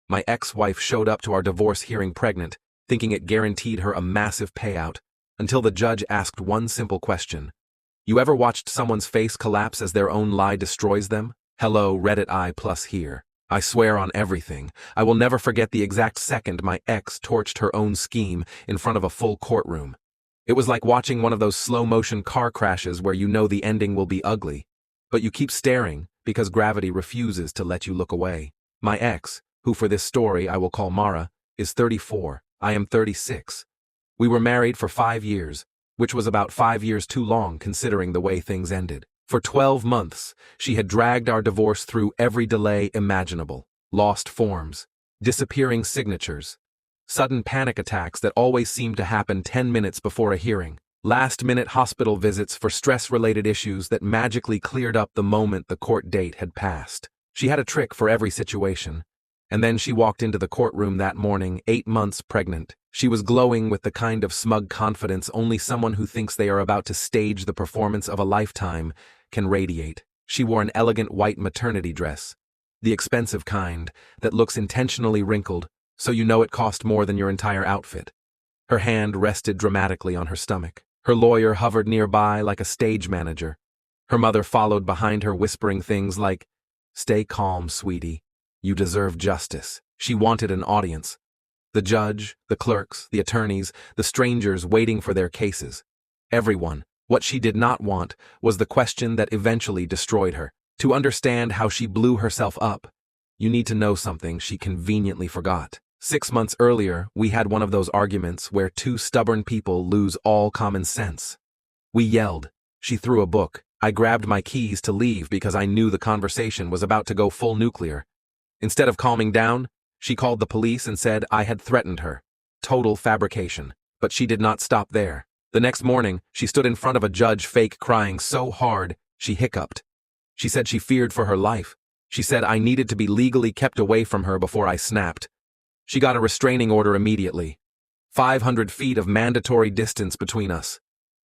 My ex-wife showed up to our divorce hearing pregnant, thinking it guaranteed her a massive payout, until the judge asked one simple question. You ever watched someone's face collapse as their own lie destroys them? Hello, Reddit I+ here. I swear on everything, I will never forget the exact second my ex torched her own scheme in front of a full courtroom. It was like watching one of those slow-motion car crashes where you know the ending will be ugly, but you keep staring because gravity refuses to let you look away. My ex, who for this story I will call Mara, is 34. I am 36. We were married for 5 years, which was about 5 years too long considering the way things ended. For 12 months, she had dragged our divorce through every delay imaginable. Lost forms, disappearing signatures, sudden panic attacks that always seemed to happen 10 minutes before a hearing, last-minute hospital visits for stress-related issues that magically cleared up the moment the court date had passed. She had a trick for every situation. And then she walked into the courtroom that morning, 8 months pregnant. She was glowing with the kind of smug confidence only someone who thinks they are about to stage the performance of a lifetime can radiate. She wore an elegant white maternity dress, the expensive kind that looks intentionally wrinkled, so you know it cost more than your entire outfit. Her hand rested dramatically on her stomach. Her lawyer hovered nearby like a stage manager. Her mother followed behind her whispering things like, "Stay calm, sweetie. You deserve justice." She wanted an audience. The judge, the clerks, the attorneys, the strangers waiting for their cases. Everyone. What she did not want was the question that eventually destroyed her. To understand how she blew herself up, you need to know something she conveniently forgot. 6 months earlier, we had one of those arguments where two stubborn people lose all common sense. We yelled. She threw a book. I grabbed my keys to leave because I knew the conversation was about to go full nuclear. Instead of calming down, she called the police and said I had threatened her. Total fabrication. But she did not stop there. The next morning, she stood in front of a judge fake crying so hard, she hiccuped. She said she feared for her life. She said I needed to be legally kept away from her before I snapped. She got a restraining order immediately. 500 feet of mandatory distance between us.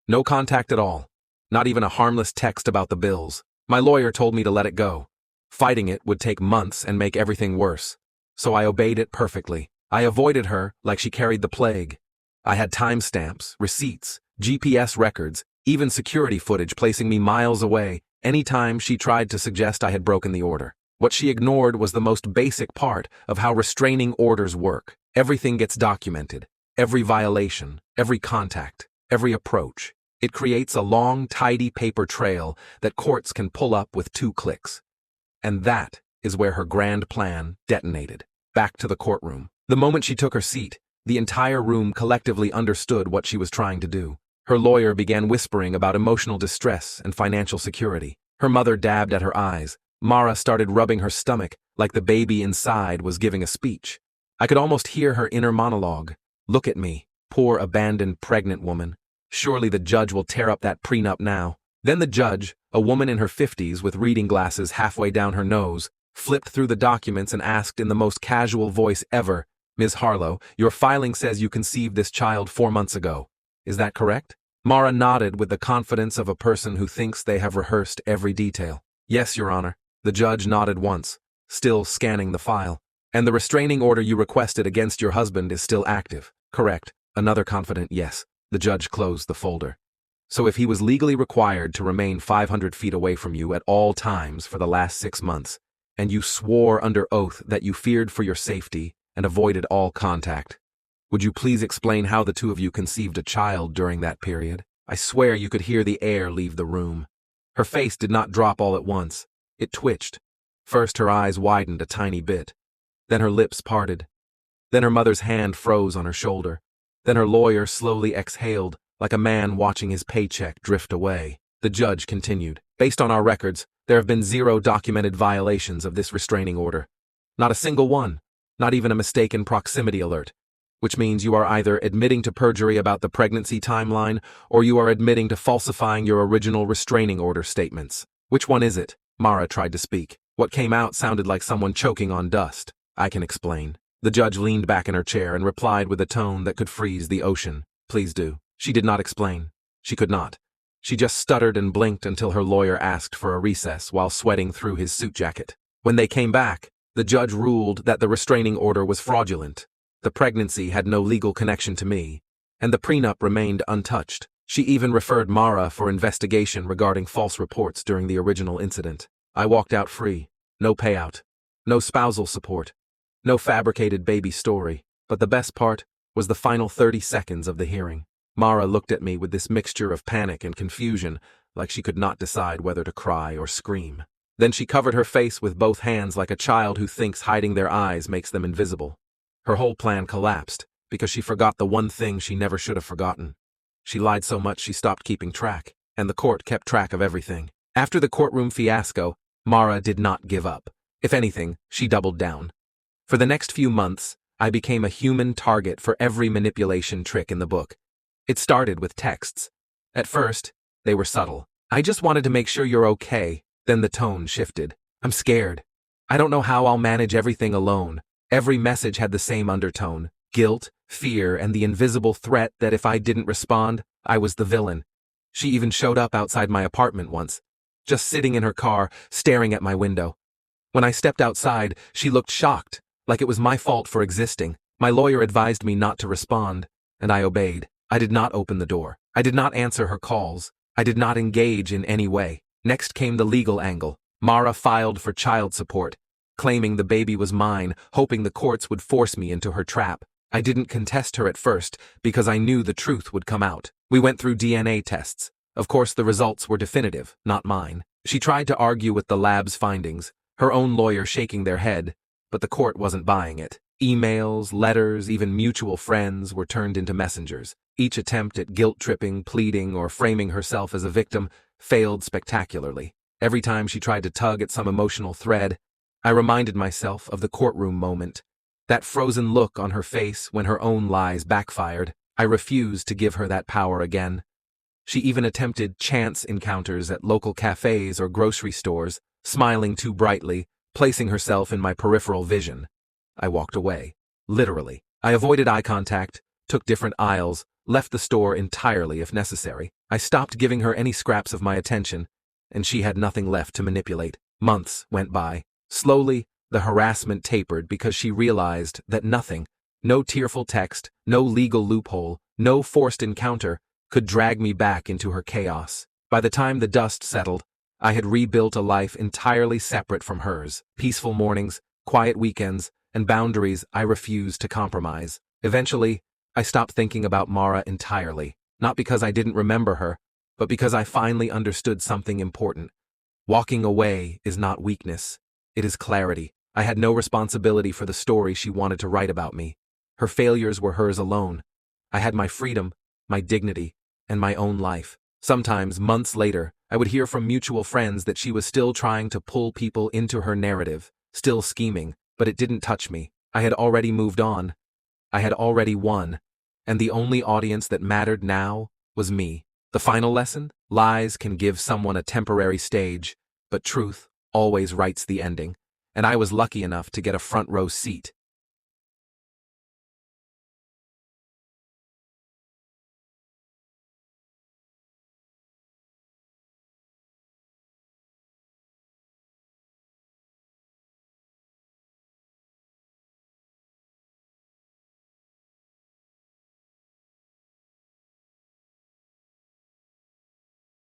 No contact at all. Not even a harmless text about the bills. My lawyer told me to let it go. Fighting it would take months and make everything worse. So I obeyed it perfectly. I avoided her like she carried the plague. I had timestamps, receipts, GPS records, even security footage placing me miles away anytime she tried to suggest I had broken the order. What she ignored was the most basic part of how restraining orders work. Everything gets documented. Every violation, every contact, every approach. It creates a long, tidy paper trail that courts can pull up with 2 clicks. And that is where her grand plan detonated. Back to the courtroom. The moment she took her seat, the entire room collectively understood what she was trying to do. Her lawyer began whispering about emotional distress and financial security. Her mother dabbed at her eyes. Mara started rubbing her stomach like the baby inside was giving a speech. I could almost hear her inner monologue. Look at me, poor abandoned pregnant woman. Surely the judge will tear up that prenup now. Then the judge, a woman in her 50s with reading glasses halfway down her nose, flipped through the documents and asked in the most casual voice ever, "Ms. Harlow, your filing says you conceived this child 4 months ago. Is that correct?" Mara nodded with the confidence of a person who thinks they have rehearsed every detail. "Yes, Your Honor." The judge nodded once, still scanning the file. "And the restraining order you requested against your husband is still active, correct?" Another confident yes. The judge closed the folder. "So if he was legally required to remain 500 feet away from you at all times for the last 6 months, and you swore under oath that you feared for your safety and avoided all contact, would you please explain how the two of you conceived a child during that period?" I swear you could hear the air leave the room. Her face did not drop all at once. It twitched. First her eyes widened a tiny bit. Then her lips parted. Then her mother's hand froze on her shoulder. Then her lawyer slowly exhaled, like a man watching his paycheck drift away. The judge continued. "Based on our records, there have been 0 documented violations of this restraining order. Not a single one. Not even a mistaken proximity alert. Which means you are either admitting to perjury about the pregnancy timeline, or you are admitting to falsifying your original restraining order statements. Which one is it?" Mara tried to speak. What came out sounded like someone choking on dust. "I can explain." The judge leaned back in her chair and replied with a tone that could freeze the ocean. "Please do." She did not explain. She could not. She just stuttered and blinked until her lawyer asked for a recess while sweating through his suit jacket. When they came back, The judge ruled that the restraining order was fraudulent. The pregnancy had no legal connection to me, and the prenup remained untouched. She even referred Mara for investigation regarding false reports during the original incident. I walked out free. No payout. No spousal support. No fabricated baby story. But the best part was the final 30 seconds of the hearing. Mara looked at me with this mixture of panic and confusion, like she could not decide whether to cry or scream. Then she covered her face with both hands like a child who thinks hiding their eyes makes them invisible. Her whole plan collapsed because she forgot the one thing she never should have forgotten. She lied so much she stopped keeping track, and the court kept track of everything. After the courtroom fiasco, Mara did not give up. If anything, she doubled down. For the next few months, I became a human target for every manipulation trick in the book. It started with texts. At first, they were subtle. "I just wanted to make sure you're okay." Then the tone shifted. "I'm scared. I don't know how I'll manage everything alone." Every message had the same undertone: guilt, fear, and the invisible threat that if I didn't respond, I was the villain. She even showed up outside my apartment once, just sitting in her car, staring at my window. When I stepped outside, she looked shocked, like it was my fault for existing. My lawyer advised me not to respond, and I obeyed. I did not open the door. I did not answer her calls. I did not engage in any way. Next came the legal angle. Mara filed for child support, claiming the baby was mine, hoping the courts would force me into her trap. I didn't contest her at first because I knew the truth would come out. We went through DNA tests. Of course, the results were definitive, not mine. She tried to argue with the lab's findings, her own lawyer shaking their head, but the court wasn't buying it. Emails, letters, even mutual friends were turned into messengers. Each attempt at guilt-tripping, pleading, or framing herself as a victim failed spectacularly. Every time she tried to tug at some emotional thread, I reminded myself of the courtroom moment. That frozen look on her face when her own lies backfired. I refused to give her that power again. She even attempted chance encounters at local cafes or grocery stores, smiling too brightly, placing herself in my peripheral vision. I walked away. Literally. I avoided eye contact, took different aisles, left the store entirely if necessary. I stopped giving her any scraps of my attention, and she had nothing left to manipulate. Months went by. Slowly, the harassment tapered because she realized that nothing, no tearful text, no legal loophole, no forced encounter, could drag me back into her chaos. By the time the dust settled, I had rebuilt a life entirely separate from hers. Peaceful mornings, quiet weekends, and boundaries I refused to compromise. Eventually, I stopped thinking about Mara entirely, not because I didn't remember her, but because I finally understood something important. Walking away is not weakness. It is clarity. I had no responsibility for the story she wanted to write about me. Her failures were hers alone. I had my freedom, my dignity, and my own life. Sometimes, months later, I would hear from mutual friends that she was still trying to pull people into her narrative, still scheming, but it didn't touch me. I had already moved on. I had already won. And the only audience that mattered now was me. The final lesson? Lies can give someone a temporary stage, but truth always writes the ending. And I was lucky enough to get a front row seat.